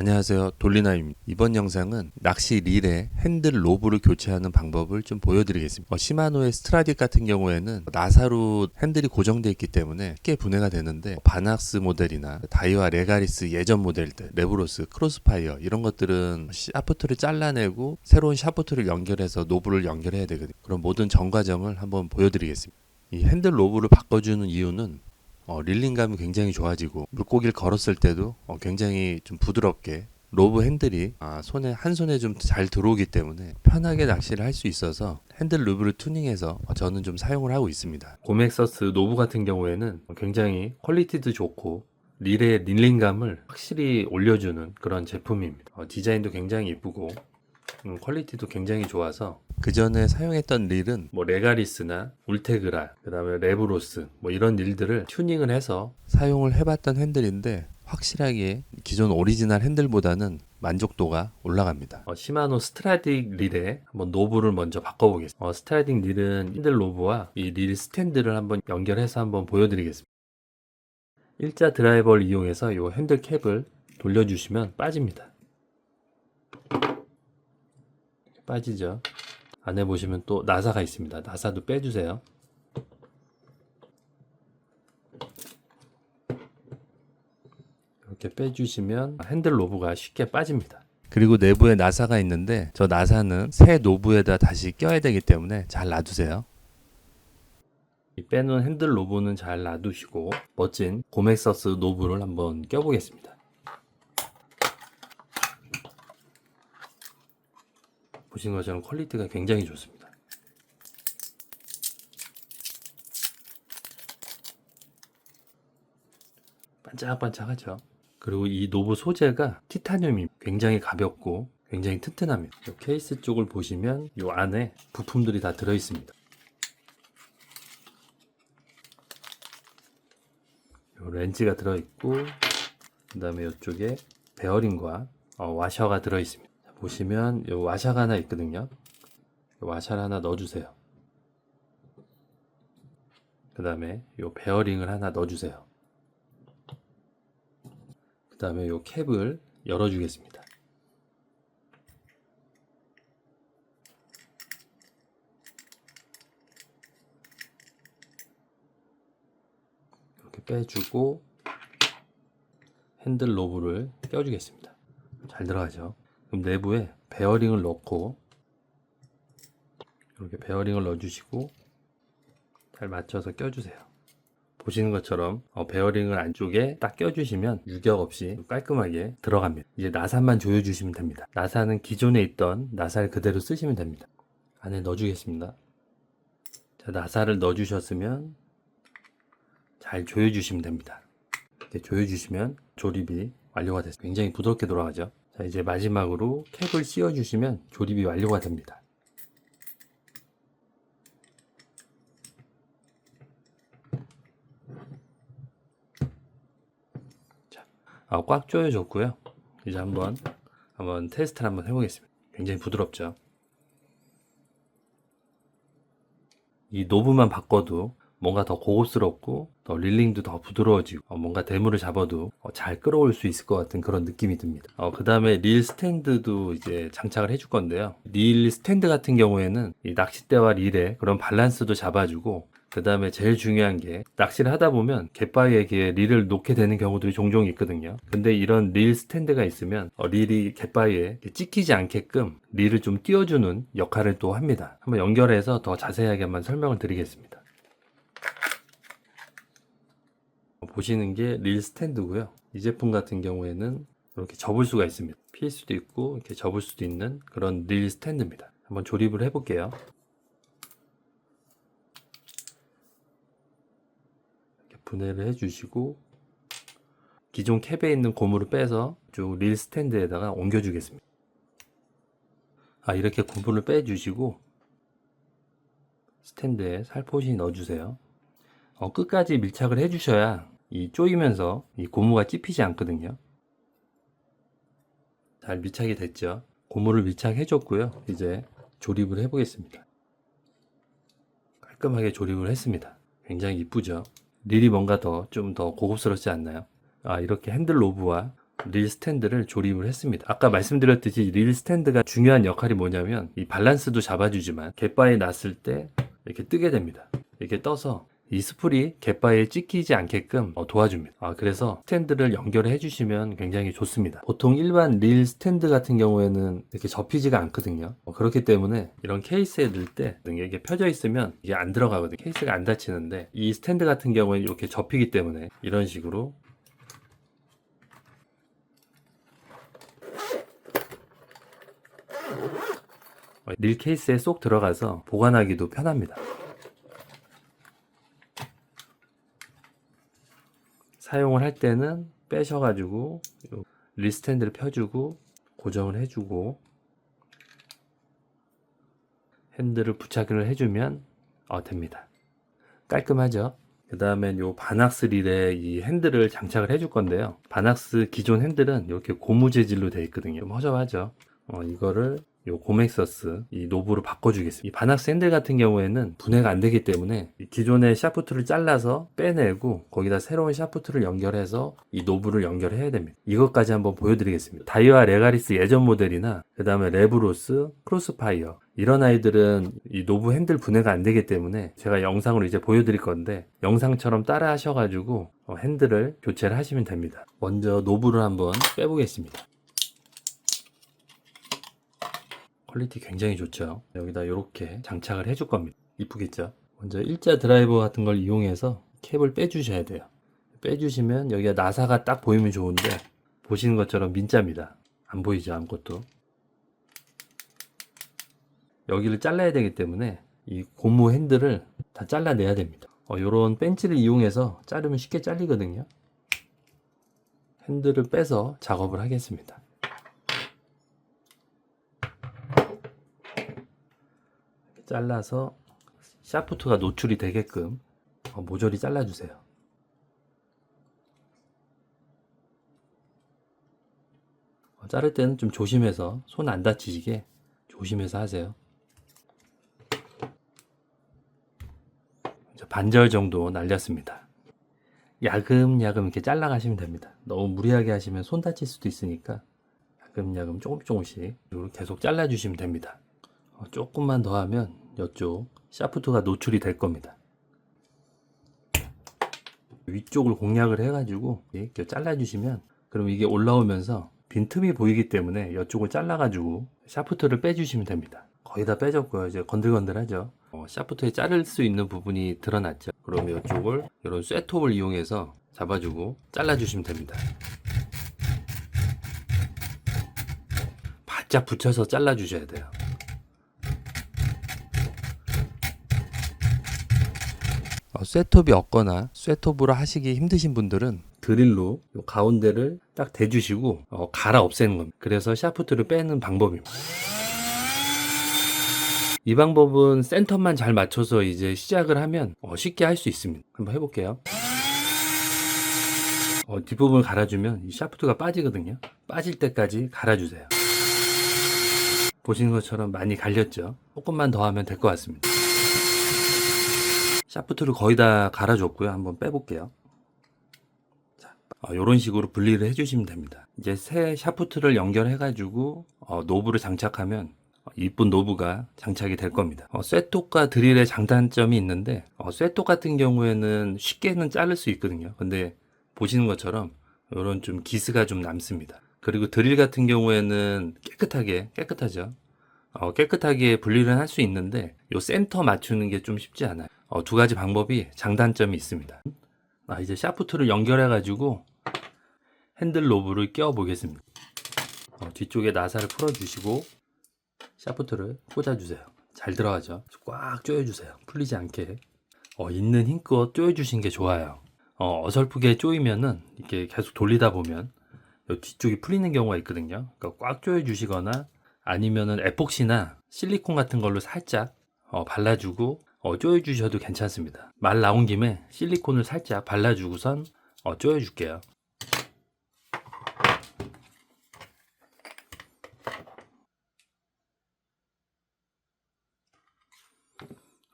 안녕하세요, 돌리나입니다. 이번 영상은 낚시 릴의 핸들 로브를 교체하는 방법을 좀 보여드리겠습니다. 시마노의 스트라딕 같은 경우에는 나사로 핸들이 고정되어 있기 때문에 쉽게 분해가 되는데, 바낙스 모델이나 다이와 레가리스 예전 모델들, 레브로스, 크로스파이어 이런 것들은 샤프트를 잘라내고 새로운 샤프트를 연결해서 노브를 연결해야 되거든요. 그럼 모든 전 과정을 한번 보여드리겠습니다. 이 핸들 로브를 바꿔주는 이유는 릴링감이 굉장히 좋아지고, 물고기를 걸었을 때도 굉장히 좀 부드럽게 로브 핸들이 손에 한 손에 좀 잘 들어오기 때문에 편하게 낚시를 할 수 있어서 핸들 로브를 튜닝해서 저는 좀 사용을 하고 있습니다. 고맥서스 노브 같은 경우에는 굉장히 퀄리티도 좋고 릴의 릴링감을 확실히 올려주는 그런 제품입니다. 디자인도 굉장히 이쁘고 퀄리티도 굉장히 좋아서 그 전에 사용했던 릴은 레가리스나 울테그라, 그 다음에 레브로스 이런 릴들을 튜닝을 해서 사용을 해봤던 핸들인데, 확실하게 기존 오리지널 핸들보다는 만족도가 올라갑니다. 시마노 스트라딕 릴에 한번 노브를 먼저 바꿔보겠습니다. 스트라딕 릴은 핸들 노브와 이 릴 스탠드를 한번 연결해서 한번 보여드리겠습니다. 일자 드라이버를 이용해서 이 핸들 캡을 돌려주시면 빠집니다. 빠지죠. 안에 보시면 또 나사가 있습니다. 나사도 빼주세요. 이렇게 빼주시면 핸들 노브가 쉽게 빠집니다. 그리고 내부에 나사가 있는데, 저 나사는 새 노브에다 다시 껴야 되기 때문에 잘 놔두세요. 이 빼놓은 핸들 노브는 잘 놔두시고 멋진 고맥서스 노브를 한번 껴보겠습니다. 보시는 것처럼 퀄리티가 굉장히 좋습니다. 반짝반짝하죠. 그리고 이 노브 소재가 티타늄이 굉장히 가볍고 굉장히 튼튼합니다. 이 케이스 쪽을 보시면 이 안에 부품들이 다 들어있습니다. 이 렌즈가 들어있고, 그 다음에 이쪽에 베어링과 와셔가 들어있습니다. 보시면 이 와샤가 하나 있거든요. 와샤를 하나 넣어주세요. 그 다음에 이 베어링을 하나 넣어주세요. 그 다음에 이 캡을 열어주겠습니다. 이렇게 빼주고 핸들 노브를 껴주겠습니다. 잘 들어가죠. 그럼 내부에 베어링을 넣고, 이렇게 베어링을 넣어주시고 잘 맞춰서 껴주세요. 보시는 것처럼 베어링을 안쪽에 딱 껴주시면 유격 없이 깔끔하게 들어갑니다. 이제 나사만 조여주시면 됩니다. 나사는 기존에 있던 나사를 그대로 쓰시면 됩니다. 안에 넣어주겠습니다. 자, 나사를 넣어주셨으면 잘 조여주시면 됩니다. 이렇게 조여주시면 조립이 완료가 됐습니다. 굉장히 부드럽게 돌아가죠. 자, 이제 마지막으로 캡을 씌워주시면 조립이 완료가 됩니다. 꽉 조여줬고요. 이제 한번 테스트를 한번 해보겠습니다. 굉장히 부드럽죠. 이 노브만 바꿔도 뭔가 더 고급스럽고 더 릴링도 더 부드러워지고 뭔가 대물을 잡아도 잘 끌어올 수 있을 것 같은 그런 느낌이 듭니다. 그 다음에 릴 스탠드도 이제 장착을 해줄 건데요. 릴 스탠드 같은 경우에는 이 낚싯대와 릴의 그런 밸런스도 잡아주고, 그 다음에 제일 중요한 게 낚시를 하다 보면 갯바위에 릴을 놓게 되는 경우들이 종종 있거든요. 근데 이런 릴 스탠드가 있으면 릴이 갯바위에 찍히지 않게끔 릴을 좀 띄워주는 역할을 또 합니다. 한번 연결해서 더 자세하게 한번 설명을 드리겠습니다. 보시는 게 릴 스탠드고요. 이 제품 같은 경우에는 이렇게 접을 수가 있습니다. 필 수도 있고 이렇게 접을 수도 있는 그런 릴 스탠드입니다. 한번 조립을 해볼게요. 이렇게 분해를 해주시고, 기존 캡에 있는 고무를 빼서 쭉 릴 스탠드에다가 옮겨주겠습니다. 이렇게 고무를 빼주시고 스탠드에 살포시 넣어주세요. 끝까지 밀착을 해주셔야 이 조이면서 이 고무가 찝히지 않거든요. 잘 밀착이 됐죠. 고무를 밀착해 줬고요. 이제 조립을 해 보겠습니다. 깔끔하게 조립을 했습니다. 굉장히 이쁘죠. 릴이 뭔가 좀 더 고급스럽지 않나요? 이렇게 핸들 로브와 릴 스탠드를 조립을 했습니다. 아까 말씀드렸듯이 릴 스탠드가 중요한 역할이 뭐냐면 이 밸런스도 잡아주지만 갯바에 놨을 때 이렇게 뜨게 됩니다. 이렇게 떠서 이 스풀이 갯바에 찍히지 않게끔 도와줍니다. 그래서 스탠드를 연결해 주시면 굉장히 좋습니다. 보통 일반 릴 스탠드 같은 경우에는 이렇게 접히지가 않거든요. 그렇기 때문에 이런 케이스에 넣을 때 이게 펴져 있으면 이게 안 들어가거든요. 케이스가 안 닫히는데 이 스탠드 같은 경우에는 이렇게 접히기 때문에 이런 식으로 릴 케이스에 쏙 들어가서 보관하기도 편합니다. 사용을 할 때는 빼셔가지고 릴 스탠드를 펴주고 고정을 해주고 핸들을 부착을 해주면 됩니다. 깔끔하죠? 그 다음엔 요 바낙스 릴에 이 핸들을 장착을 해줄 건데요. 바낙스 기존 핸들은 이렇게 고무 재질로 되어 있거든요. 좀 허접하죠? 이거를 요 고맥서스 이 노브로 바꿔주겠습니다. 이 바낙스 핸들 같은 경우에는 분해가 안 되기 때문에 기존의 샤프트를 잘라서 빼내고 거기다 새로운 샤프트를 연결해서 이 노브를 연결해야 됩니다. 이것까지 한번 보여드리겠습니다. 다이와 레가리스 예전 모델이나 그 다음에 레브로스, 크로스파이어 이런 아이들은 이 노브 핸들 분해가 안 되기 때문에 제가 영상으로 이제 보여드릴 건데 영상처럼 따라 하셔가지고 핸들을 교체를 하시면 됩니다. 먼저 노브를 한번 빼보겠습니다. 퀄리티 굉장히 좋죠. 여기다 이렇게 장착을 해줄 겁니다. 이쁘겠죠? 먼저 일자 드라이버 같은 걸 이용해서 캡을 빼주셔야 돼요. 빼주시면 여기가 나사가 딱 보이면 좋은데 보시는 것처럼 민자입니다. 안 보이죠? 아무것도. 여기를 잘라야 되기 때문에 이 고무 핸들을 다 잘라내야 됩니다. 이런 벤치를 이용해서 자르면 쉽게 잘리거든요. 핸들을 빼서 작업을 하겠습니다. 잘라서 샤프트가 노출이 되게끔 모조리 잘라주세요. 자를 때는 좀 조심해서 손 안 다치시게 조심해서 하세요. 반절 정도 날렸습니다. 야금야금 이렇게 잘라가시면 됩니다. 너무 무리하게 하시면 손 다칠 수도 있으니까 야금야금 조금씩 이렇게 계속 잘라주시면 됩니다. 조금만 더 하면 이쪽 샤프트가 노출이 될 겁니다. 위쪽을 공략을 해가지고 이렇게 잘라주시면 그럼 이게 올라오면서 빈틈이 보이기 때문에 이쪽을 잘라가지고 샤프트를 빼주시면 됩니다. 거의 다 빼졌고요. 이제 건들건들하죠. 샤프트에 자를 수 있는 부분이 드러났죠. 그러면 이쪽을 이런 쇠톱을 이용해서 잡아주고 잘라주시면 됩니다. 바짝 붙여서 잘라주셔야 돼요. 쇠톱이 없거나 쇠톱으로 하시기 힘드신 분들은 드릴로 요 가운데를 딱 대주시고 갈아 없애는 겁니다. 그래서 샤프트를 빼는 방법입니다. 이 방법은 센터만 잘 맞춰서 이제 시작을 하면 쉽게 할 수 있습니다. 한번 해볼게요. 뒷부분을 갈아주면 이 샤프트가 빠지거든요. 빠질 때까지 갈아주세요. 보시는 것처럼 많이 갈렸죠. 조금만 더 하면 될 것 같습니다. 샤프트를 거의 다 갈아줬고요. 한번 빼볼게요. 자, 이런 식으로 분리를 해주시면 됩니다. 이제 새 샤프트를 연결해 가지고 노브를 장착하면 이쁜 노브가 장착이 될 겁니다. 쇠톱과 드릴의 장단점이 있는데 쇠톱 같은 경우에는 쉽게는 자를 수 있거든요. 근데 보시는 것처럼 이런 좀 기스가 좀 남습니다. 그리고 드릴 같은 경우에는 깨끗하죠. 깨끗하게 분리를 할 수 있는데 요 센터 맞추는 게 좀 쉽지 않아요. 두 가지 방법이 장단점이 있습니다. 이제 샤프트를 연결해 가지고 핸들 노브를 끼워 보겠습니다. 뒤쪽에 나사를 풀어 주시고 샤프트를 꽂아 주세요. 잘 들어가죠. 꽉 조여 주세요. 풀리지 않게. 있는 힘껏 조여 주신 게 좋아요. 어설프게 조이면은 이렇게 계속 돌리다 보면 뒤쪽이 풀리는 경우가 있거든요. 그러니까 꽉 조여 주시거나 아니면은 에폭시나 실리콘 같은 걸로 살짝 발라주고 조여 주셔도 괜찮습니다. 말 나온 김에 실리콘을 살짝 발라주고선 조여 줄게요.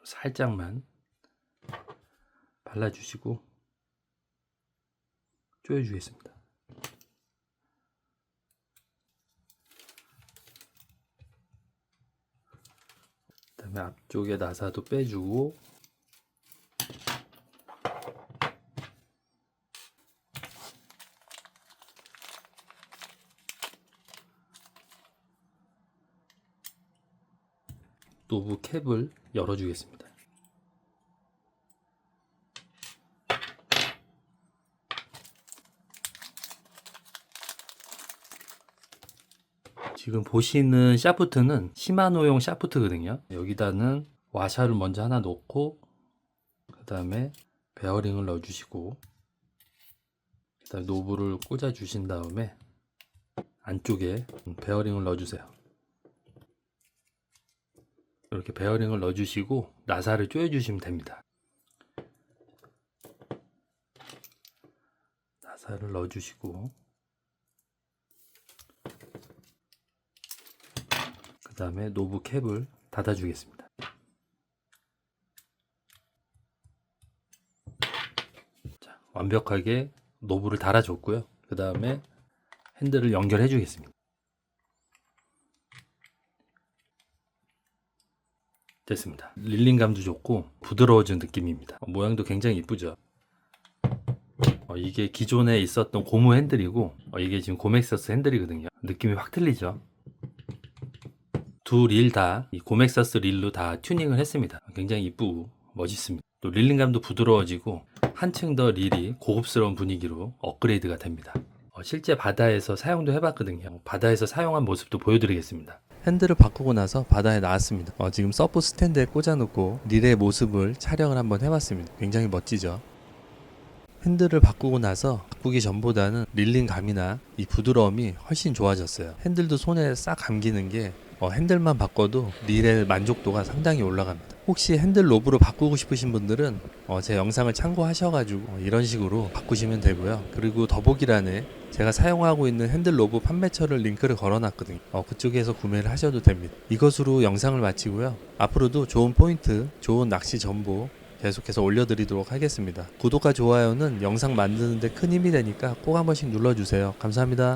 살짝만 발라주시고 조여 주겠습니다. 그다음에 앞쪽에 나사도 빼주고 노브 캡을 열어주겠습니다. 지금 보시는 샤프트는 시마노용 샤프트거든요. 여기다는 와샤를 먼저 하나 놓고 그 다음에 베어링을 넣어주시고 그 다음에 노브를 꽂아 주신 다음에 안쪽에 베어링을 넣어주세요. 이렇게 베어링을 넣어주시고 나사를 조여주시면 됩니다. 나사를 넣어주시고 그 다음에 노브 캡을 닫아주겠습니다. 자, 완벽하게 노브를 달아줬고요. 그 다음에 핸들을 연결해 주겠습니다. 됐습니다. 릴링감도 좋고 부드러워진 느낌입니다. 모양도 굉장히 이쁘죠. 이게 기존에 있었던 고무 핸들이고 이게 지금 고맥서스 핸들이거든요. 느낌이 확 틀리죠. 두 릴 다 이 고맥서스 릴로 다 튜닝을 했습니다. 굉장히 이쁘고 멋있습니다. 또 릴링감도 부드러워지고 한층 더 릴이 고급스러운 분위기로 업그레이드가 됩니다. 실제 바다에서 사용도 해봤거든요. 바다에서 사용한 모습도 보여드리겠습니다. 핸들을 바꾸고 나서 바다에 나왔습니다. 지금 서프 스탠드에 꽂아놓고 릴의 모습을 촬영을 한번 해봤습니다. 굉장히 멋지죠. 핸들을 바꾸고 나서 바꾸기 전보다는 릴링감이나 이 부드러움이 훨씬 좋아졌어요. 핸들도 손에 싹 감기는 게 핸들만 바꿔도 릴의 만족도가 상당히 올라갑니다. 혹시 핸들 로브로 바꾸고 싶으신 분들은 제 영상을 참고하셔가지고 이런 식으로 바꾸시면 되고요. 그리고 더보기란에 제가 사용하고 있는 핸들 로브 판매처를 링크를 걸어놨거든요. 그쪽에서 구매를 하셔도 됩니다. 이것으로 영상을 마치고요. 앞으로도 좋은 포인트, 좋은 낚시 정보 계속해서 올려드리도록 하겠습니다. 구독과 좋아요는 영상 만드는데 큰 힘이 되니까 꼭 한 번씩 눌러주세요. 감사합니다.